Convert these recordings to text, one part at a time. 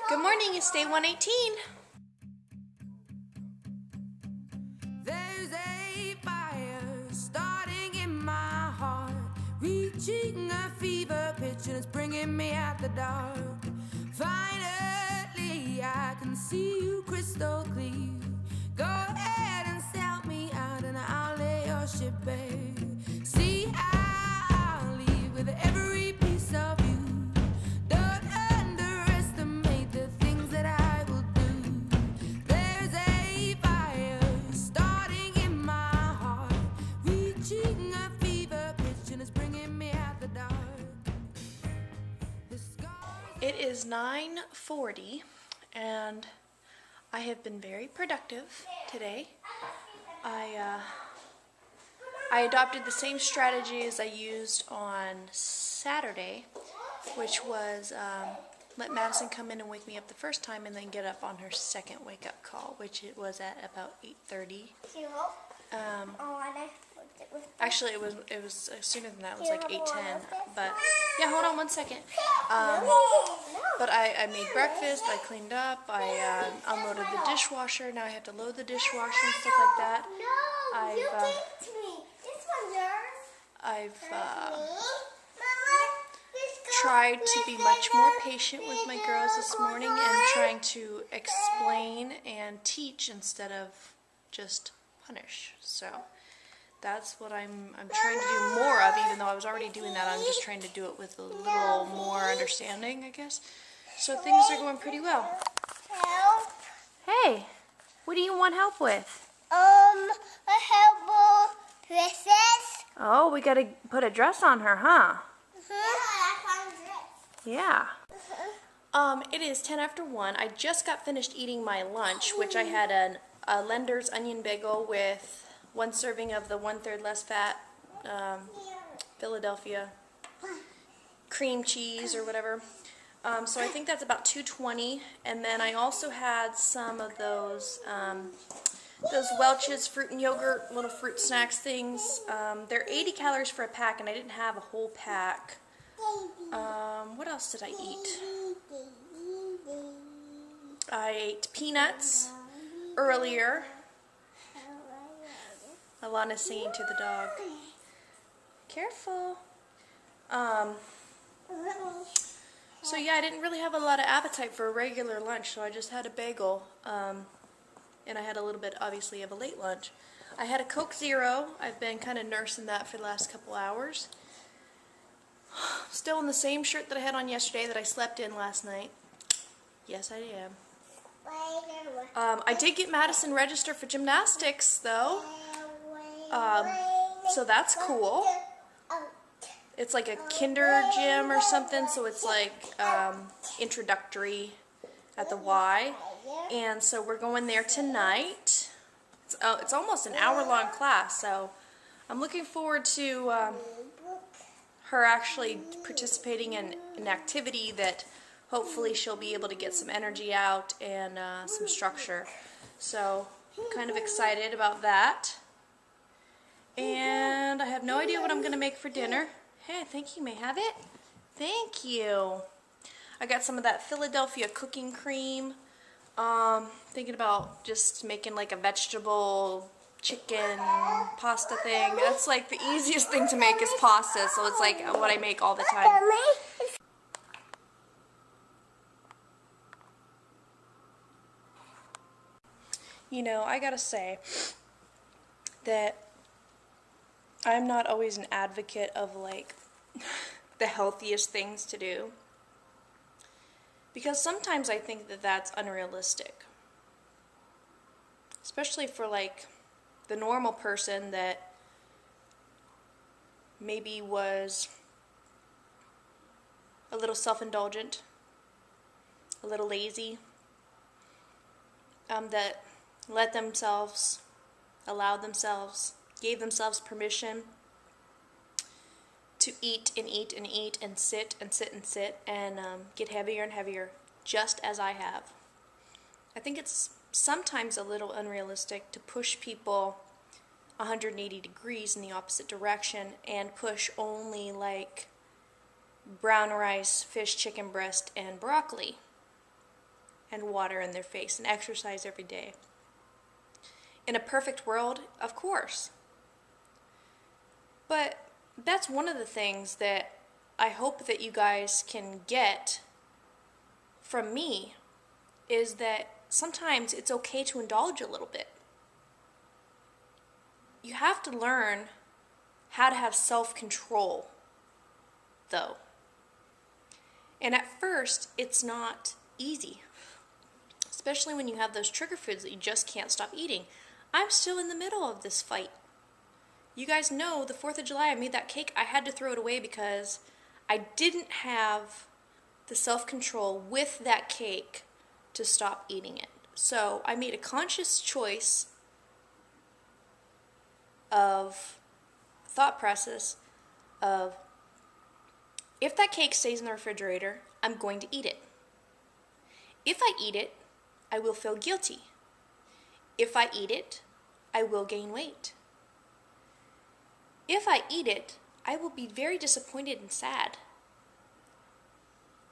Good morning, it's day 118. There's a fire starting in my heart, reaching a fever pitch and it's bringing me out the dark. Finally, I can see you crystal clear. Go ahead and sell me out and I'll lay your ship bare. See, I'll leave with every piece of you. Don't underestimate the things that I will do. There's a fire starting in my heart, reaching a fever pitch and it's bringing me out the dark. It is 9:40 and I have been very productive today. I adopted the same strategy as I used on Saturday, which was let Madison come in and wake me up the first time and then get up on her second wake-up call, which it was at about 8:30. Actually, it was sooner than that. It was like 8:10. But yeah, hold on one second. But I made breakfast. I cleaned up. I unloaded the dishwasher. Now I have to load the dishwasher and stuff like that. I've tried to be much more patient with my girls this morning and trying to explain and teach instead of just punish. So that's what I'm trying to do more of, even though I was already doing that. I'm just trying to do it with a little more understanding, I guess. So things are going pretty well. Help. Hey, what do you want help with? A helpful princess. Oh, we gotta put a dress on her, huh? Yeah. It is 10 after 1. I just got finished eating my lunch, which I had a Lender's onion bagel with 1 serving of the 1/3 less fat Philadelphia cream cheese or whatever. So I think that's about $2.20. And then I also had some of those Welch's fruit and yogurt little fruit snacks things. They're 80 calories for a pack, and I didn't have a whole pack. What else did I eat? I ate peanuts earlier. Alana's singing to the dog. Careful. So yeah, I didn't really have a lot of appetite for a regular lunch, so I just had a bagel. And I had a little bit, obviously, of a late lunch. I had a Coke Zero. I've been kind of nursing that for the last couple hours. Still in the same shirt that I had on yesterday that I slept in last night. Yes, I am. I did get Madison registered for gymnastics, though. So that's cool. It's like a kinder gym or something, so it's like introductory at the Y. And so we're going there tonight. It's almost an hour-long class, so I'm looking forward to her actually participating in an activity that hopefully she'll be able to get some energy out and some structure. So I'm kind of excited about that. And I have no idea what I'm going to make for dinner. Hey, I think you may have it. Thank you. I got some of that Philadelphia cooking cream. Thinking about just making like a vegetable chicken pasta thing. That's like the easiest thing to make is pasta, so it's like what I make all the time. You know, I gotta say that I'm not always an advocate of like the healthiest things to do, because sometimes I think that that's unrealistic, especially for like the normal person that maybe was a little self-indulgent, a little lazy, that let themselves, allowed themselves, gave themselves permission to eat and eat and eat and sit and sit and sit and get heavier and heavier, just as I have. I think it's sometimes a little unrealistic to push people 180 degrees in the opposite direction and push only like brown rice, fish, chicken breast, and broccoli. and water in their face and exercise every day. In a perfect world, of course. But that's one of the things that I hope that you guys can get from me, is that sometimes it's okay to indulge a little bit. You have to learn how to have self-control, though. And at first, it's not easy, especially when you have those trigger foods that you just can't stop eating. I'm still in the middle of this fight. You guys know the 4th of July I made that cake. I had to throw it away because I didn't have the self-control with that cake to stop eating it. So I made a conscious choice of thought process of, if that cake stays in the refrigerator, I'm going to eat it. If I eat it, I will feel guilty. If I eat it, I will gain weight. If I eat it, I will be very disappointed and sad.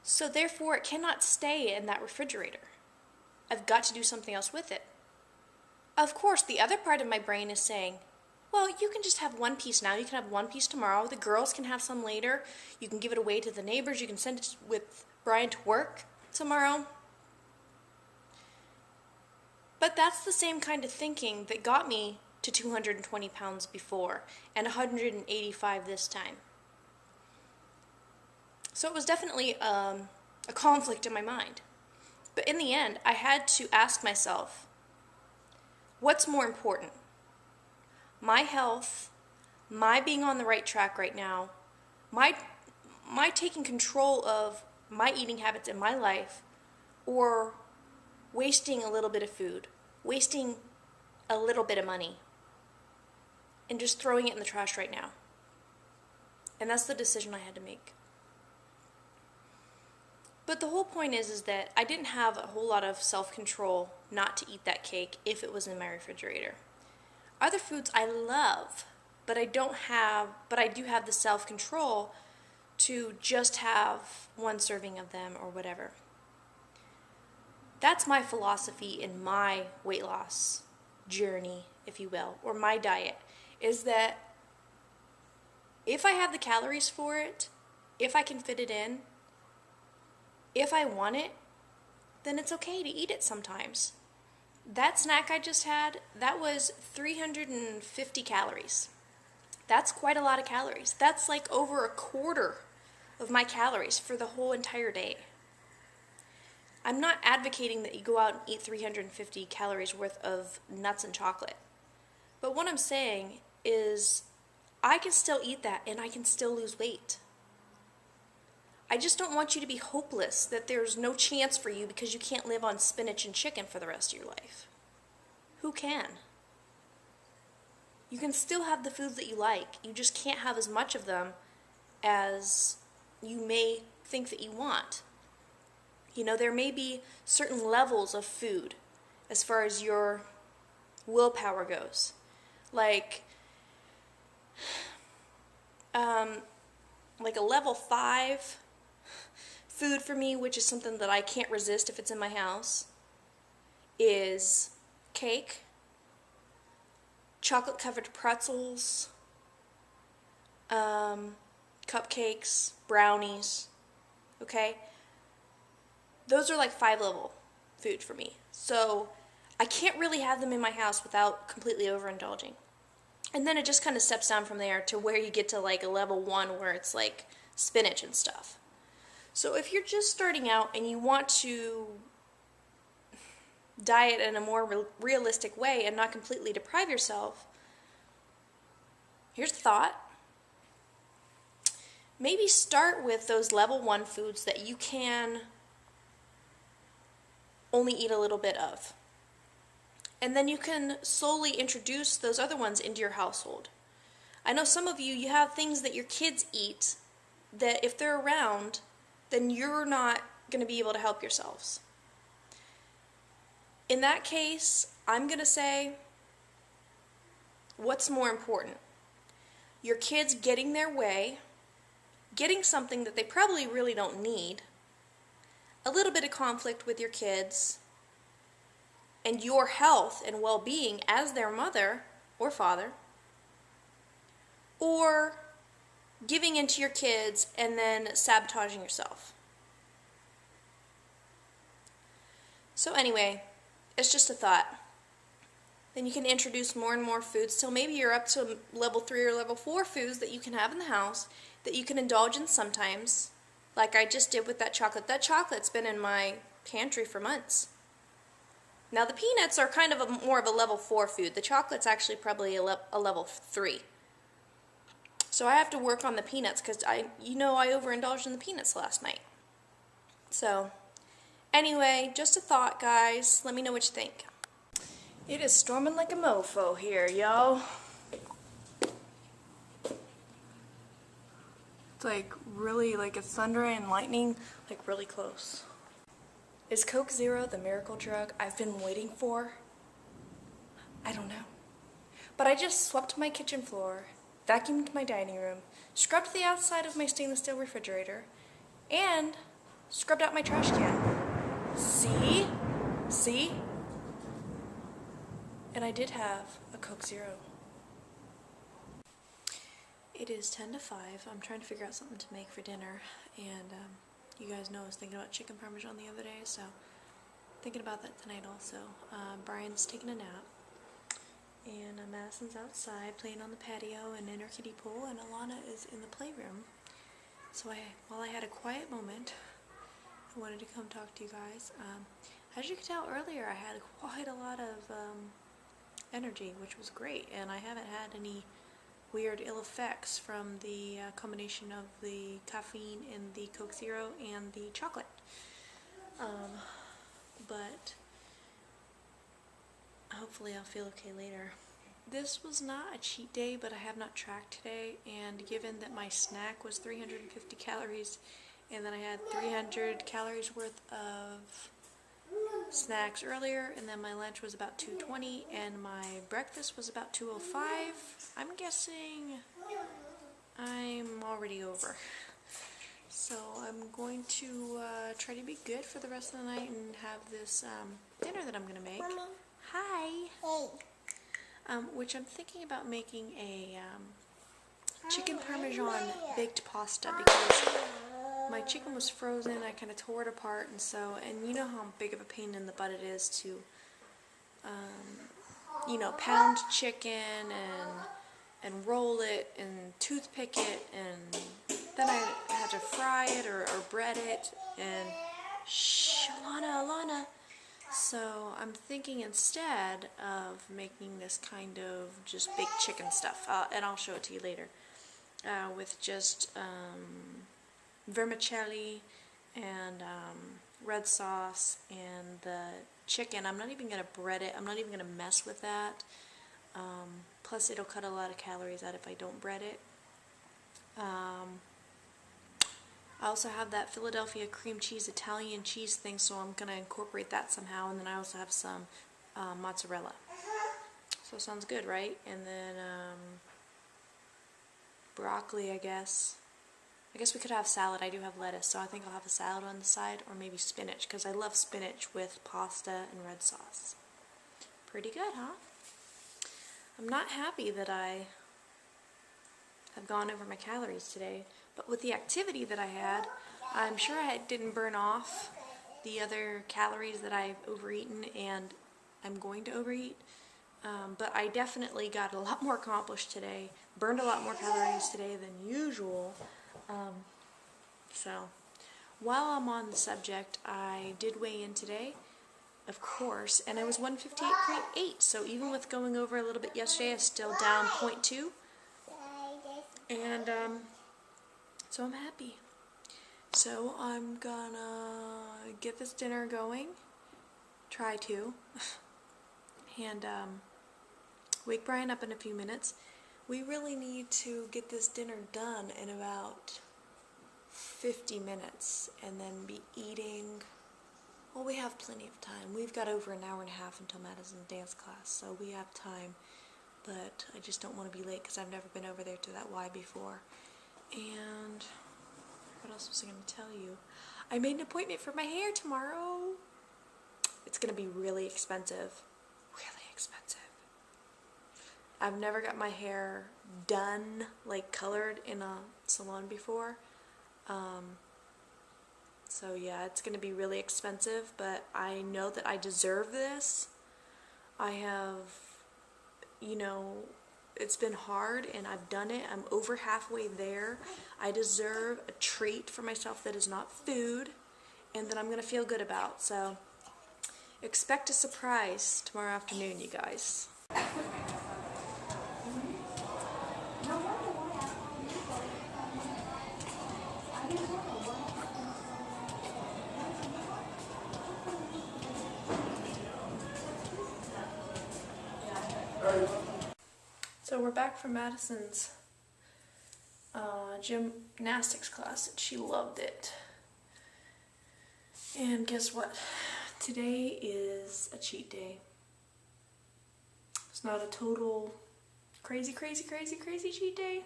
So therefore, it cannot stay in that refrigerator. I've got to do something else with it. Of course, the other part of my brain is saying, well, you can just have one piece now. You can have one piece tomorrow. The girls can have some later. You can give it away to the neighbors. You can send it with Brian to work tomorrow. But that's the same kind of thinking that got me to 220 pounds before and 185 this time. So it was definitely a conflict in my mind. But in the end, I had to ask myself, what's more important? My health, my being on the right track right now, my taking control of my eating habits in my life, or wasting a little bit of food, wasting a little bit of money, and just throwing it in the trash right now. And that's the decision I had to make. But the whole point is that I didn't have a whole lot of self-control not to eat that cake if it was in my refrigerator. Other foods I love, but I do have the self-control to just have one serving of them or whatever. That's my philosophy in my weight loss journey, if you will, or my diet, is that if I have the calories for it, if I can fit it in, if I want it, then it's okay to eat it sometimes. That snack I just had, that was 350 calories. That's quite a lot of calories. That's like over a quarter of my calories for the whole entire day. I'm not advocating that you go out and eat 350 calories worth of nuts and chocolate. But what I'm saying is I can still eat that and I can still lose weight. I just don't want you to be hopeless that there's no chance for you because you can't live on spinach and chicken for the rest of your life. Who can? You can still have the foods that you like. You just can't have as much of them as you may think that you want. You know, there may be certain levels of food as far as your willpower goes. Like a level 5 food for me, which is something that I can't resist if it's in my house, is cake, chocolate-covered pretzels, cupcakes, brownies, okay? Those are like 5-level food for me. So I can't really have them in my house without completely overindulging. And then it just kind of steps down from there to where you get to like a level 1 where it's like spinach and stuff. So if you're just starting out and you want to diet in a more realistic way and not completely deprive yourself, here's the thought. Maybe start with those level 1 foods that you can only eat a little bit of. And then you can slowly introduce those other ones into your household. I know some of you have things that your kids eat that if they're around, then you're not going to be able to help yourselves. In that case, I'm going to say, what's more important? Your kids getting their way, getting something that they probably really don't need, a little bit of conflict with your kids and your health and well-being as their mother or father, or giving into your kids and then sabotaging yourself. So anyway, it's just a thought. Then you can introduce more and more foods till maybe you're up to level 3 or level 4 foods that you can have in the house that you can indulge in sometimes, like I just did with that chocolate. That chocolate's been in my pantry for months. Now the peanuts are kind of more of a level 4 food. The chocolate's actually probably a level 3. So I have to work on the peanuts because I overindulged in the peanuts last night. So anyway, just a thought, guys. Let me know what you think. It is storming like a mofo here, y'all. It's like really, like it's thundering and lightning, like really close. Is Coke Zero the miracle drug I've been waiting for? I don't know. But I just swept my kitchen floor, vacuumed my dining room, scrubbed the outside of my stainless steel refrigerator, and scrubbed out my trash can. See? See? And I did have a Coke Zero. It is 10 to 5. I'm trying to figure out something to make for dinner, and you guys know I was thinking about chicken parmesan the other day, so thinking about that tonight also. Brian's taking a nap, and Madison's outside playing on the patio and in her kiddie pool, and Alana is in the playroom. So while I had a quiet moment, I wanted to come talk to you guys. As you could tell earlier, I had quite a lot of energy, which was great, and I haven't had any weird ill effects from the combination of the caffeine in the Coke Zero and the chocolate. But hopefully I'll feel okay later. This was not a cheat day, but I have not tracked today, and given that my snack was 350 calories and then I had 300 calories worth of snacks earlier, and then my lunch was about 220 and my breakfast was about 205. I'm guessing I'm already over. So I'm going to try to be good for the rest of the night and have this dinner that I'm going to make. Mommy. Hi! Hey. Which I'm thinking about making a chicken parmesan baked pasta, because my chicken was frozen. I kind of tore it apart, and you know how big of a pain in the butt it is to, pound chicken and roll it and toothpick it, and then I had to fry it or bread it, and Alana. So I'm thinking instead of making this kind of just baked chicken stuff, and I'll show it to you later, with just vermicelli and red sauce and the chicken. I'm not even going to bread it. I'm not even going to mess with that. Plus it'll cut a lot of calories out if I don't bread it. I also have that Philadelphia cream cheese Italian cheese thing, so I'm going to incorporate that somehow. And then I also have some mozzarella. So sounds good, right? And then broccoli, I guess. I guess we could have salad. I do have lettuce, so I think I'll have a salad on the side, or maybe spinach, because I love spinach with pasta and red sauce. Pretty good, huh? I'm not happy that I have gone over my calories today, but with the activity that I had, I'm sure I didn't burn off the other calories that I've overeaten, and I'm going to overeat. But I definitely got a lot more accomplished today, burned a lot more calories today than usual. So, while I'm on the subject, I did weigh in today, of course, and I was 158.8, so even with going over a little bit yesterday, I'm still down 0.2, and, so I'm happy. So, I'm gonna get this dinner going, try to, and, wake Brian up in a few minutes. We really need to get this dinner done in about 50 minutes and then be eating. Well, we have plenty of time. We've got over an hour and a half until Madison's dance class, so we have time. But I just don't want to be late because I've never been over there to that Y before. And what else was I going to tell you? I made an appointment for my hair tomorrow. It's gonna be really expensive. Really expensive. I've never got my hair done, like colored in a salon before. So yeah, it's gonna be really expensive, but I know that I deserve this. I have, you know, it's been hard and I've done it. I'm over halfway there. I deserve a treat for myself that is not food and that I'm gonna feel good about. So expect a surprise tomorrow afternoon, you guys. So we're back from Madison's gymnastics class and she loved it. And guess what? Today is a cheat day. It's not a total crazy cheat day,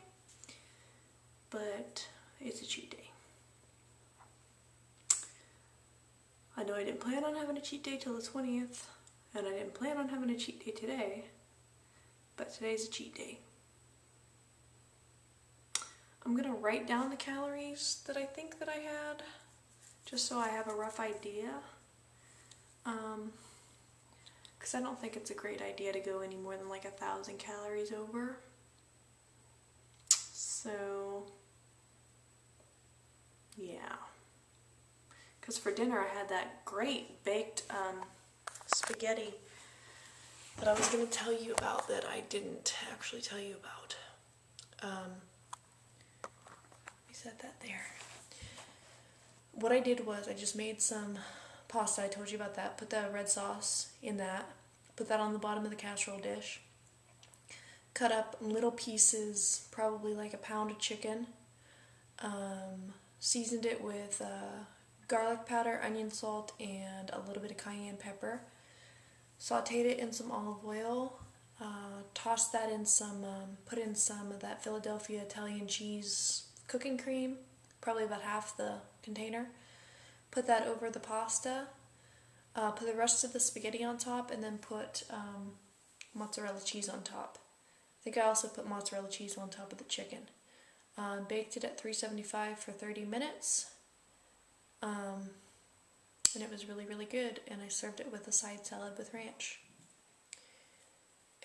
but it's a cheat day. I know I didn't plan on having a cheat day till the 20th, and I didn't plan on having a cheat day today, but today's a cheat day. I'm gonna write down the calories that I think that I had, just so I have a rough idea. Because I don't think it's a great idea to go any more than like 1,000 calories over. So, yeah. Because for dinner I had that great baked spaghetti that I was going to tell you about that I didn't actually tell you about. We set that there. What I did was I just made some pasta, I told you about that, put the red sauce in that, put that on the bottom of the casserole dish, cut up little pieces, probably like a pound of chicken, seasoned it with garlic powder, onion salt, and a little bit of cayenne pepper, sauteed it in some olive oil, tossed that in some, put in some of that Philadelphia Italian cheese cooking cream, probably about half the container, put that over the pasta, put the rest of the spaghetti on top, and then put mozzarella cheese on top. I think I also put mozzarella cheese on top of the chicken. Baked it at 375 for 30 minutes, and it was really good, and I served it with a side salad with ranch.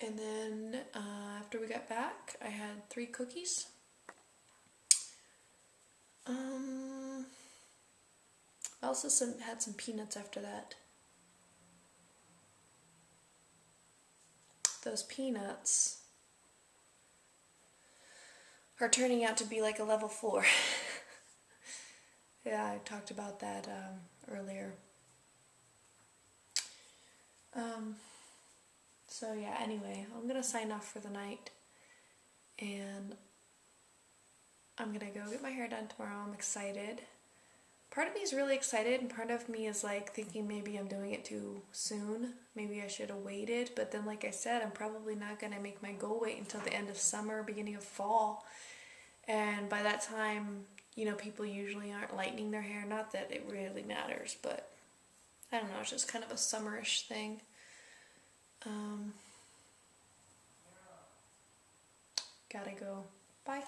And then after we got back, I had 3 cookies. I also had some peanuts after that. Those peanuts are turning out to be like a level 4. Yeah, I talked about that earlier. So yeah, anyway, I'm gonna sign off for the night, and I'm gonna go get my hair done tomorrow. I'm excited. Part of me is really excited, and part of me is like thinking maybe I'm doing it too soon. Maybe I should have waited, but then like I said, I'm probably not gonna make my goal wait until the end of summer, beginning of fall. And by that time, you know, people usually aren't lightening their hair. Not that it really matters, but I don't know, it's just kind of a summerish thing. Gotta go. Bye.